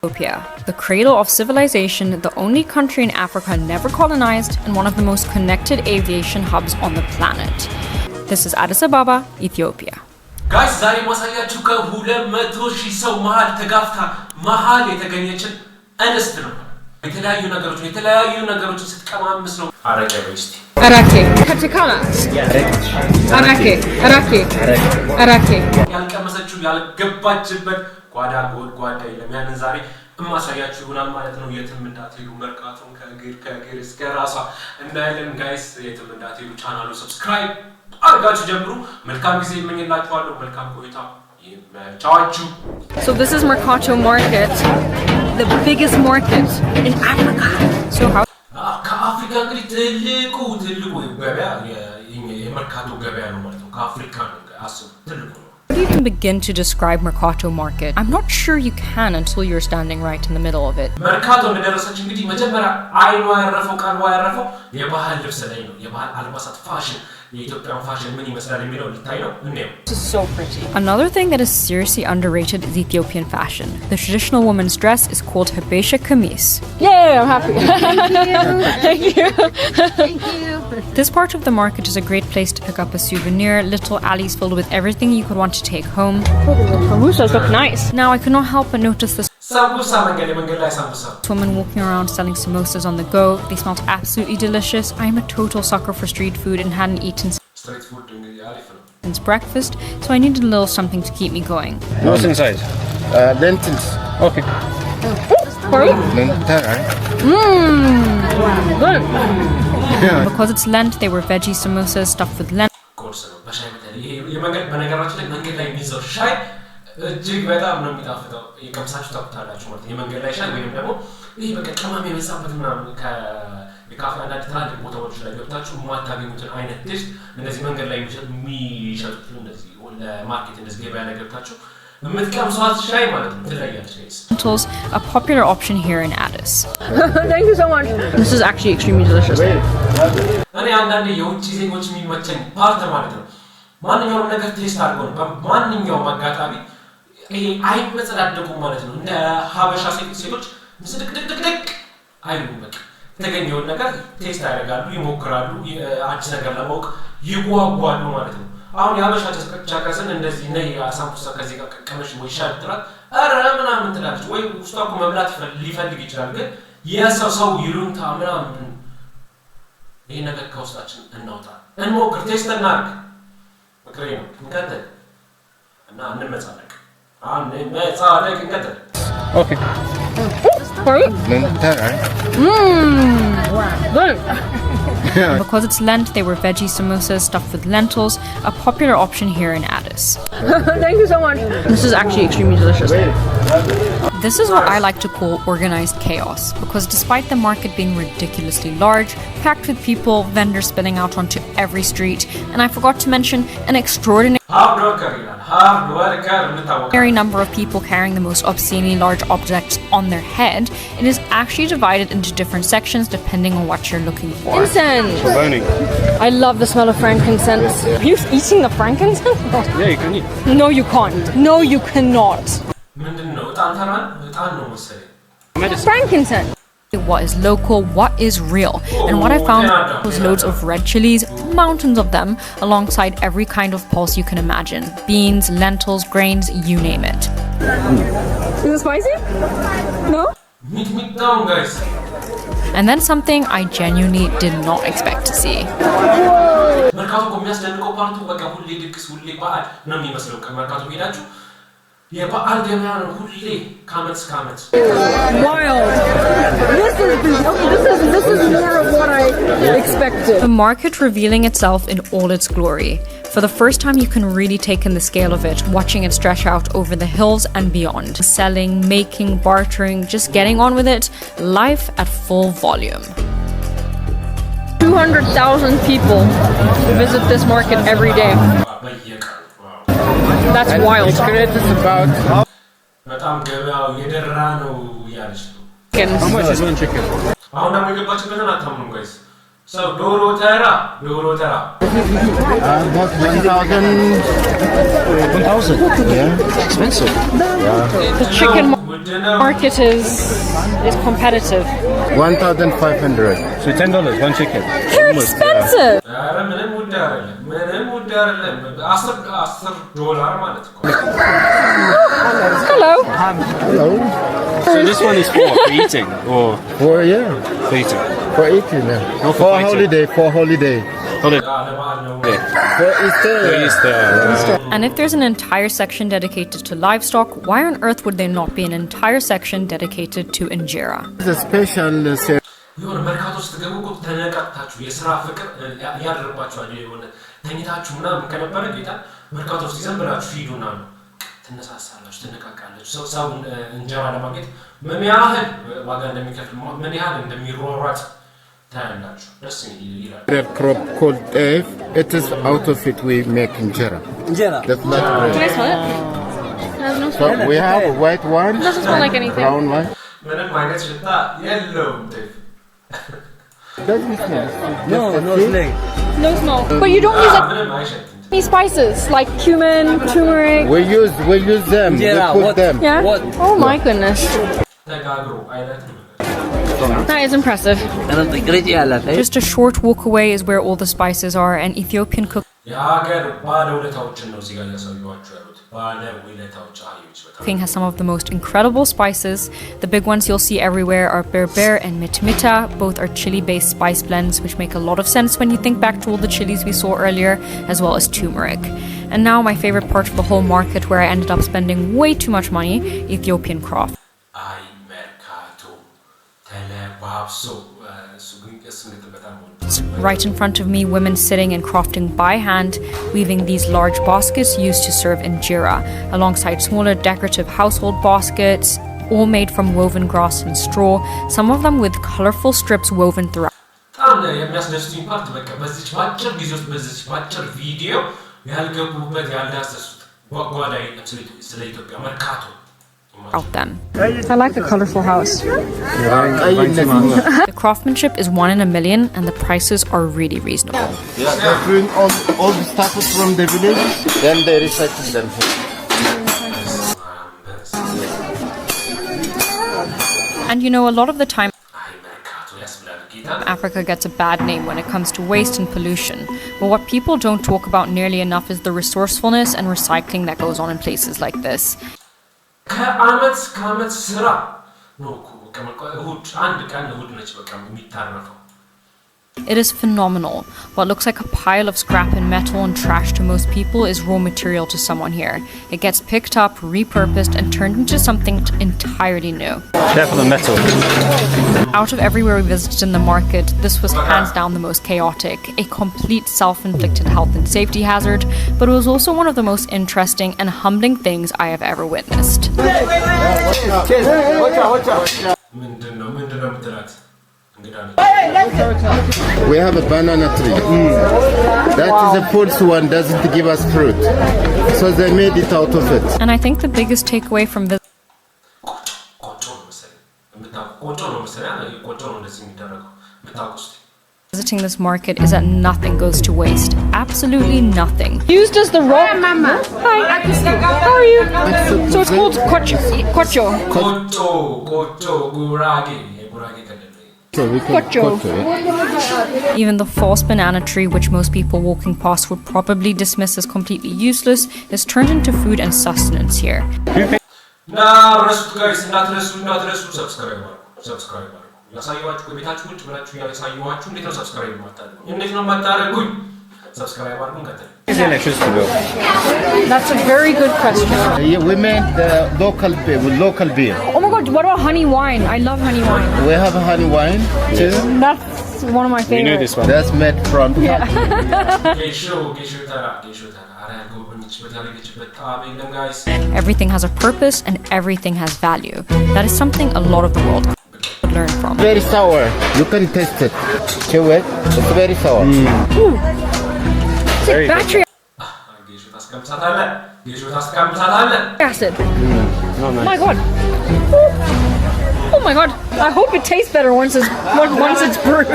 Ethiopia, the cradle of civilization, the only country in Africa never colonized, and one of the most connected aviation hubs on the planet. This is Addis Ababa, Ethiopia. Guys, ዛሬ ማሳያችሁ ከ200,000 ሰው መሃል ተጋፍታ መሃል የተገኘችን እንስት ነው። የተለያዩ ነገሮችን ስትቀማምስ ነው። አረቄ በስቲ አረቄ ከትካላ አረቄ ያልቀመሰችው ያልገባችበት ጓዳ የለም። ያንን ዛሬ እማሳያችሁ ይሆናል ማለት ነው። የትም እንዳትሄዱ መርካቶን ከግር እስከ ራሷ እናያለን። ጋይስ የትም እንዳትሄዱ ቻናሉን ሰብስክራይብ አድርጋችሁ ጀምሩ። መልካም ጊዜ እመኝላችኋለሁ። መልካም ቆይታ ይመቻችሁ። So this is Merkato Market, the biggest market in Africa. So how ከአፍሪካ እንግዲህ ትልቁ ገበያ የመርካቶ ገበያ ነው ማለት ነው። ከአፍሪካ ነው አስቡ ትልቁ ነው። How do you even begin to describe Merkato Market? I'm not sure you can until you're standing right in the middle of it. መርካቶ እንደደረሰች እንግዲህ መጀመሪያ አይኗ ያረፈው ቀልቧ ያረፈው የባህል ልብስ ላይ ነው። የባህል አልባሳት ፋሽን የኢትዮጵያን ፋሽን ምን ይመስላል የሚለው ልታይ ነው። This is so pretty. Another thing that is seriously underrated is Ethiopian fashion. The traditional woman's dress is called habesha kamis. Yay, I'm happy. Thank you. Thank you. This part of the market is a great place to pick up a souvenir, little alleys filled with everything you could want to take home. Samosas look nice. Now I could not help but notice this woman walking around selling samosas on the go. They smelled absolutely delicious. I'm a total sucker for street food and hadn't eaten street food since breakfast, so I needed a little something to keep me going. What's inside? Lentils. Okay. Sorry? Good. Because it's Lent, they were veggie samosas stuffed with lentils. እጅግ በጣም ነው የሚጣፍጠው። የቀምሳችሁ ታውቁታላችሁ ማለት የመንገድ ላይ ሻይ ወይንም ደግሞ ይሄ በቃ ቅመም የበዛበት ምናምን ከካፌ አንዳንድ ትላልቅ ቦታዎች ላይ ገብታችሁ የማታገኙትን አይነት ቴስት እንደዚህ መንገድ ላይ የሚሸጡት እንደዚህ ለማርኬት እንደዚህ ገበያ ላይ ገብታችሁ የምትቀምሷት ሻይ ማለት ነው ትለያለች። Lentils, a popular option here in Addis. Thank you so much. This is actually extremely delicious. እኔ አንዳንዴ የውጭ ዜጎች የሚመቸኝ ፓርት ማለት ነው ማንኛውም ነገር ቴስት አድርገው በማንኛውም አጋጣሚ ይሄ አይመጸዳደቁም ማለት ነው። እንደ ሀበሻ ሴቶች ምስድቅድቅድቅ አይሉም። በቃ የተገኘውን ነገር ቴስት ያደርጋሉ፣ ይሞክራሉ፣ አዲስ ነገር ለማወቅ ይጓጓሉ ማለት ነው። አሁን የሀበሻ ጨቀጨቀስን እንደዚህ ነይ አሳምቡሳ ከዚህ ጋር ቀመሽ ወይ ሻይ ትላት አረ ምናምን ትላለች ወይ ውስጧ እኮ መብላት ሊፈልግ ይችላል። ግን የሰው ይሉንታ ምናምን ይሄ ነገር ከውስጣችን እናውጣ፣ እንሞክር፣ ቴስት እናድርግ። Okay. Good. Because it's Lent, they were veggie samosas stuffed with lentils, a popular option here in Addis. Thank you so much. This is actually extremely delicious. This is what I like to call organized chaos, because despite the market being ridiculously large, packed with people, vendors spilling out onto every street, and I forgot to mention an extraordinary number of people carrying the most obscenely large objects on their head, it is actually divided into different sections depending on what you're looking for. Incense! I love the smell of frankincense. Are you eating the frankincense? Yeah, you can eat. No, you can't. No, you cannot. Frankincense. What is local, what is real, and what I found was loads of red chilies, mountains of them, alongside every kind of pulse you can imagine. Beans, lentils, grains, you name it. Is it spicy? No? Meet down, guys. And then something I genuinely did not expect to see. መርካቶ የሚያስደንቀው ፓርቱ በቃ ሁሌ ድግስ ሁሌ በዓል ነው የሚመስለው። ከመርካቶ ሄዳችሁ የበዓል ገበያ ነው ሁሌ ከዓመት እስከ ዓመት። Wild. This is more of what I expected. The market revealing itself in all its glory. For the first time, you can really take in the scale of it, watching it stretch out over the hills and beyond. Selling, making, bartering, just getting on with it. Life at full volume. 200,000 people visit this market every day. That's wild. It's about. በጣም ገበያው የደራ ነው ያለሽ ነው። How much is one chicken? አሁን ደግሞ የገባችበትን አታምኑም guys. So ዶሮ ተራ About 1,000. 1,000? Yeah. It's expensive. Yeah. The chicken Market is competitive. 1,500. So $10, one chicken. They're expensive. Hello. Hello. So this one is for eating or For yeah. for eating? For eating. Yeah. No, for For eating. holiday. For holiday. For Easter. For Easter. And if there's an entire section dedicated to livestock, why on earth would there not be an entire section dedicated to injera? It's a special የሆነ መርካቶ ውስጥ ገቡ እኮ ተነቃቅታችሁ የስራ ፍቅር ያደረባችኋል። የሆነ ተኝታችሁ ምናምን ከነበረ ጌታ መርካቶ ውስጥ ይዘን ብላችሁ ሂዱና ነው ትነሳሳላችሁ፣ ትነቃቃላችሁ። ሰው እንጀራ ለማግኘት ምን ያህል ዋጋ እንደሚከፍል ምን ያህል እንደሚሯሯጥ ታያላችሁ። ደስ ይላል። bread crop called F. It is out of it we make injera. The flat bread. Can I smell it? So we have a white one. It doesn't smell like anything. Brown one. ምንም አይነት ሽታ የለውም። Doesn't smell. No slang. No smell. But you don't use ምንም አይሸትም። any spices like cumin, turmeric. We use them. Injera, We put what? them. Yeah. What? Oh my goodness. ተጋግሮ አይነት ነው። That is impressive. Just a short walk away is where all the spices are, and Ethiopian cook. የሀገር ባለውለታዎችን ነው እዚህ ጋር እያሳዩዋችሁ ያሉት። ባለውለታዎች አህዮች በጣም Cooking has some of the most incredible spices. The big ones you'll see everywhere are berber and mitmita. Both are chili-based spice blends, which make a lot of sense when you think back to all the chilies we saw earlier, as well as turmeric. And now my favorite part of the whole market, where I ended up spending way too much money, Ethiopian craft. አይ መርካቶ ተለባብሶ Right in front of me, women sitting and crafting by hand, weaving these large baskets used to serve injera, alongside smaller decorative household baskets, all made from woven grass and straw, some of them with colorful strips woven throughout. በጣም የሚያስደስቱኝ ፓርት በቃ በዚች ባጭር ጊዜ ውስጥ በዚች ባጭር ቪዲዮ ያልገቡበት ያልዳሰሱት ጓጓዳ የለም ስለ ኢትዮጵያ መርካቶ Them. I like the colorful house. The craftsmanship is 1 in a million, and the prices are really reasonable. Yeah, they bring all the stuff from the village, then they recycle them here. And you know, a lot of the time, Africa gets a bad name when it comes to waste and pollution. But what people don't talk about nearly enough is the resourcefulness and recycling that goes on in places like this. ከአመት ስራ ነው እኮ እሁድ አንድ ቀን እሁድ ነች በቃ የሚታረፈው። It is phenomenal. What looks like a pile of scrap and metal and trash to most people is raw material to someone here. It gets picked up, repurposed, and turned into something entirely new. Careful the metal. Out of everywhere we visited in the market, this was hands down the most chaotic, a complete self-inflicted health and safety hazard, but it was also one of the most interesting and humbling things I have ever witnessed. ምንድነው የምትላት? We have a banana tree. That is a false one, doesn't give us fruit. So they made it out of it. And I think the biggest takeaway from visiting this market is that nothing goes to waste. Absolutely nothing. Used as the raw. Mama. Hi. How are you? So it's called kocho. ቆጮ ጉራጌ So we can Kocho. kocho it. Even the false banana tree, which most people walking past would probably dismiss as completely useless, is turned into food and sustenance here. እና ረሱት ጋይስ እንዳትረሱ ሰብስክራይብ አድርጉ። ያሳየዋችሁ ከቤታችሁ ቁጭ ብላችሁ ያሳየዋችሁ እንዴት ነው ሰብስክራይብ የማታደርጉኝ? እንዴት ነው የማታደርጉኝ? ሰብስክራይብ አድርጉን ቀጥል። Where's the electricity bill? That's a very good question. Yeah, we made the local beer. Oh my god, what about honey wine? I love honey wine. We have a honey wine too. That's one of my We know favorites. this one. That's made from ጌሾ ተራ አረ ጎበኝችበት ያለችበት ጣም የለም ጋይስ። Everything has a purpose and everything has value. That is something a lot of the world could learn from. very sour. You can taste it. Chew it. It's very sour. Very good. Battery ጌሾ ታስቀምሳታለህ። acid. No, nice. My god. Oh my god, I hope it tastes better once it's brewed.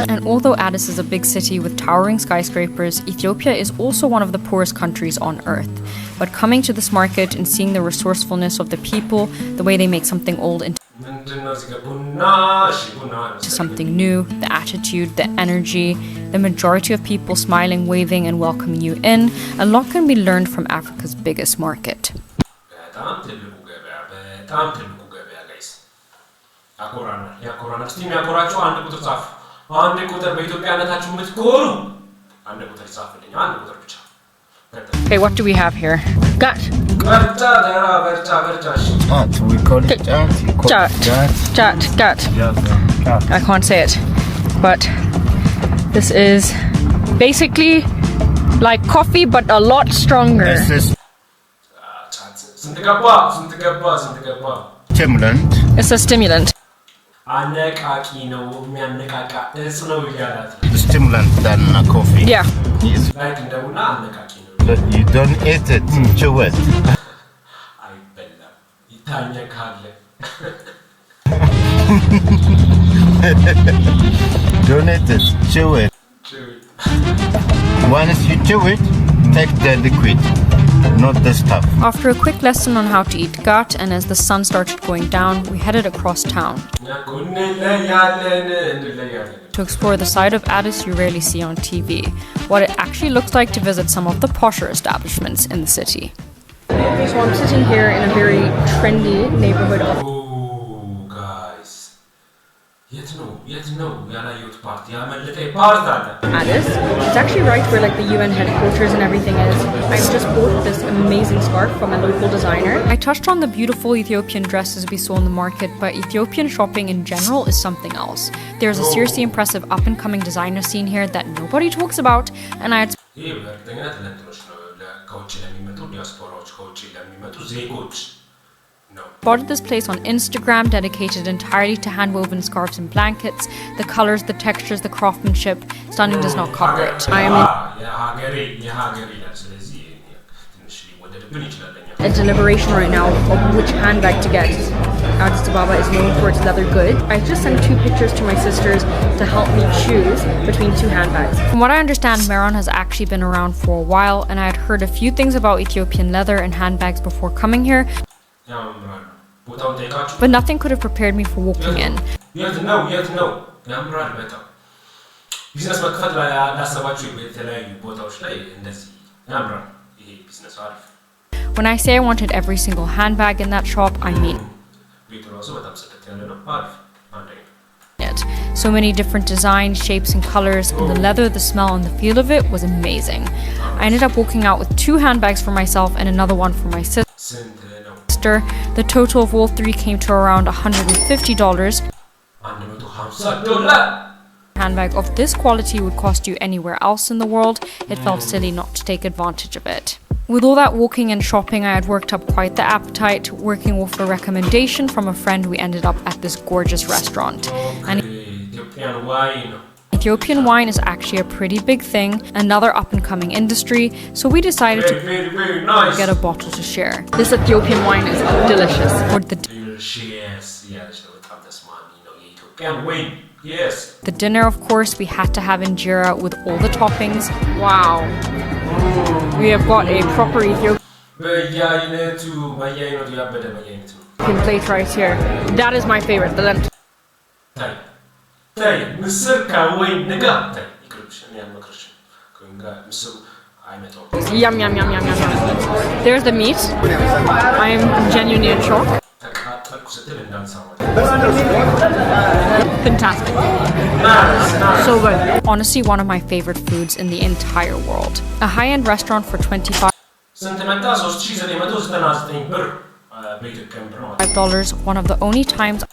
And although Addis is a big city with towering skyscrapers, Ethiopia is also one of the poorest countries on earth. But coming to this market and seeing the resourcefulness of the people, the way they make something old into something new, the attitude, the energy, the majority of people smiling, waving and welcoming you in, a lot can be learned from Africa's biggest market. Okay, what do we have here? Gut. We call it Gut. I can't say it. But this is basically like coffee but a lot stronger. Stimulant. It's a stimulant. Stimulant than coffee. Yeah. Yes. You don't eat it, chew it. Don't eat it, chew it. Once you chew it, take the liquid, not the stuff. After a quick lesson on how to eat gut, and as the sun started going down, we headed across town to explore the side of Addis you rarely see on TV, what it actually looks like to visit some of the posher establishments in the city. So I'm sitting here in a very trendy neighborhood of Addis. It's actually right where like the UN headquarters and everything is. I just bought this amazing scarf from a local designer. I touched on the beautiful Ethiopian dresses we saw in the market, but Ethiopian shopping in general is something else. There's a seriously impressive up-and-coming designer scene here that nobody talks about, and I had spotted this place on Instagram dedicated entirely to hand-woven scarves and blankets. The colors, the textures, the craftsmanship, stunning does not cover it. I am in a deliberation right now of which handbag to get. Addis Ababa is known for its leather goods. I just sent 2 pictures to my sisters to help me choose between 2 handbags. From what I understand, Meron has actually been around for a while, and I had heard a few things about Ethiopian leather and handbags before coming here, but nothing could have prepared me for walking in. When I say I wanted every single handbag in that shop, I mean it. So many different designs, shapes and colors, and the leather, the smell and the feel of it was amazing. I ended up walking out with 2 handbags for myself and another one for my sister. The total of all 3 came to around $150. Handbag of this quality would cost you anywhere else in the world. It felt silly not to take advantage of it. With all that walking and shopping, I had worked up quite the appetite. Working with a recommendation from a friend, we ended up at this gorgeous restaurant. And Ethiopian wine is actually a pretty big thing, another up-and-coming industry, so we decided to get a bottle to share. This Ethiopian wine is delicious. For the dinner, of course, we had to have injera with all the toppings. Wow. We have got a proper Ethiopian plate right here. That is my favorite, the lentil. Yum, yum, yum, yum, yum, yum. There's the meat. I am genuinely in shock. Fantastic. So good. Honestly, one of my favorite foods in the entire world. A high-end restaurant for $25, one of the only times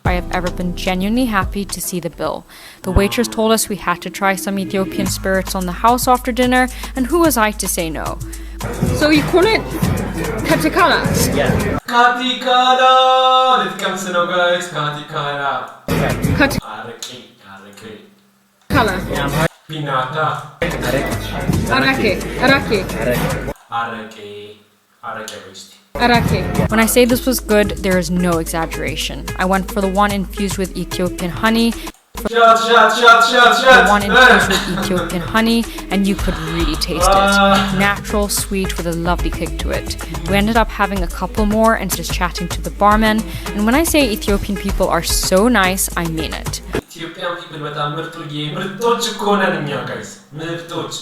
I have ever been genuinely happy to see the bill. The waitress told us we had to try some Ethiopian spirits on the house after dinner, and who was I to say no? So you call it katikala? Yeah. Katikala! Let's come to know, guys. Katikala. Kala. Pinata. Arake. Arake. Arake. When I say this was good, there is no exaggeration. I went for the one infused with Ethiopian honey. The one infused with Ethiopian honey, and you could really taste it. Natural, sweet, with a lovely kick to it. We ended up having a couple more and just chatting to the barman. And when I say Ethiopian people are so nice, I mean it. Ethiopian people በጣም ምርጦች እኮ ነን እኛ guys ምርጦች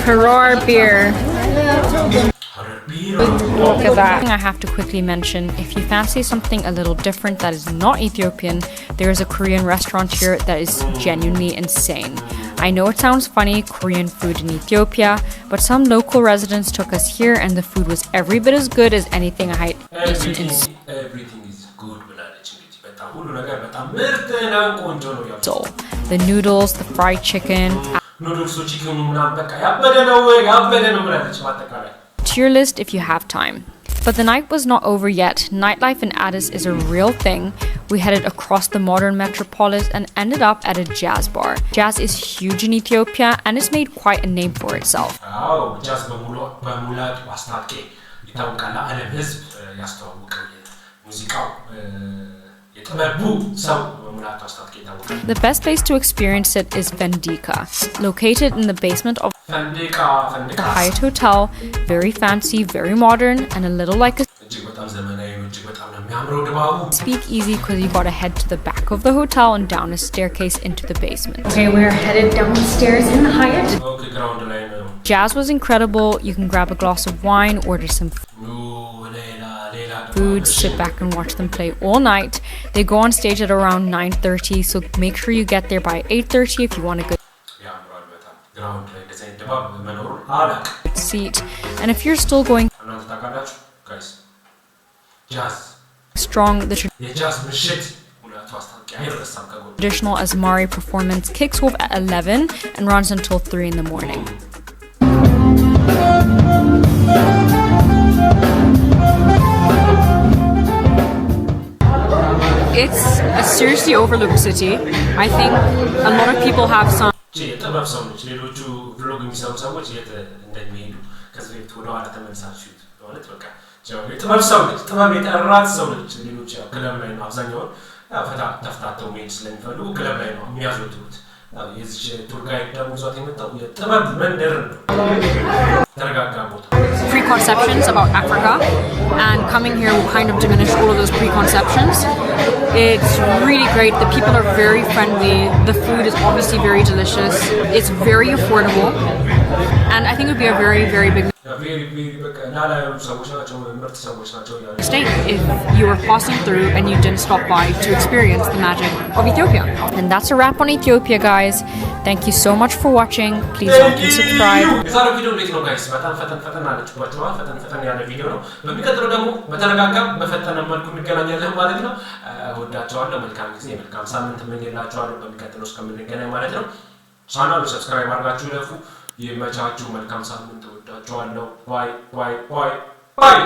Harar beer. Look at that. I have to quickly mention, if you fancy something a little different that is not Ethiopian, there is a Korean restaurant here that is genuinely insane. I know it sounds funny, Korean food in Ethiopia, but some local residents took us here and the food was every bit as good as anything I had eaten in Everything is good ብላለች እንግዲህ በጣም ሁሉ ነገር በጣም ምርጥ ነው ቆንጆ ነው ያው Seoul. The noodles, the fried chicken. ኑድልሱ ቺክኑ ምናምን በቃ ያበደ ነው ብላለች ማጠቃላይ To your list if you have time. But the night was not over yet. Nightlife in Addis is a real thing. We headed across the modern metropolis and ended up at a jazz bar. Jazz is huge in Ethiopia and it's made quite a name for itself. Oh, jazz በሙላት ዋስታቄ ይታወቃል ዓለም ህዝብ ያስተዋወቀው ሙዚቃው የጥበቡ ሰው በሙላት ዋስታቄ ይታወቃል The best place to experience it is Vendika, located in the basement of the Hyatt Hotel, very fancy, very modern, and a little like a speakeasy because you gotta head to the back of the hotel and down a staircase into the basement. Okay, we're headed downstairs in the Hyatt. Jazz was incredible. You can grab a glass of wine, order some food, sit back and watch them play all night. They go on stage at around 9:30, so make sure you get there by 8:30 if you want a good seat. And if you're still going strong, the traditional Azmari performance kicks off at 11 and runs until 3 in the morning. It's a seriously overlooked city. I think a lot of people have some የጥበብ ሰዎች ሌሎቹ ብሎግ የሚሰሩ ሰዎች እንደሚሄዱ ከዚህ በፊት ወደ ኋላ ተመልሳችሁ ማለት በቃ የጥበብ ሰው ነች ጥበብ የጠራት ሰው ነች ሌሎች ያው ክለብ ላይ ነው አብዛኛውን ፈታ ተፍታተው መሄድ ስለሚፈልጉ ክለብ ላይ ነው የሚያዘወትሩት የዚህ ቱር ጋይድ ደግሞ ዟት የመጣው የጥበብ መንደር ነው ተረጋጋ ቦታ preconceptions about Africa, and coming here will kind of diminish all of those preconceptions. It's really great. The people are very friendly. The food is obviously very delicious. It's very affordable, and I think it would be a very, very big mistake if you were passing through and you didn't stop by to experience the magic of Ethiopia. And that's a wrap on Ethiopia, guys. Thank you so much for watching. Please like and subscribe. የዛሬው ቪዲዮ እንዴት ነው ጋይስ? በጣም ፈተን አለችባችሁ። ፈተን ያለ ቪዲዮ ነው። በሚቀጥለው ደግሞ በተረጋጋ በፈተነ መልኩ እንገናኛለን ማለት ነው። ወዳችኋለሁ። መልካም ጊዜ፣ መልካም ሳምንት እመኝላችኋለሁ። በሚቀጥለው እስከምንገናኝ ማለት ነው። ቻናሉን ሰብስክራይብ አድርጋችሁ ለፉ። ይመቻችሁ። መልካም ሳምንት። ወዳችኋለሁ። ባይ ባይ ባይ ባይ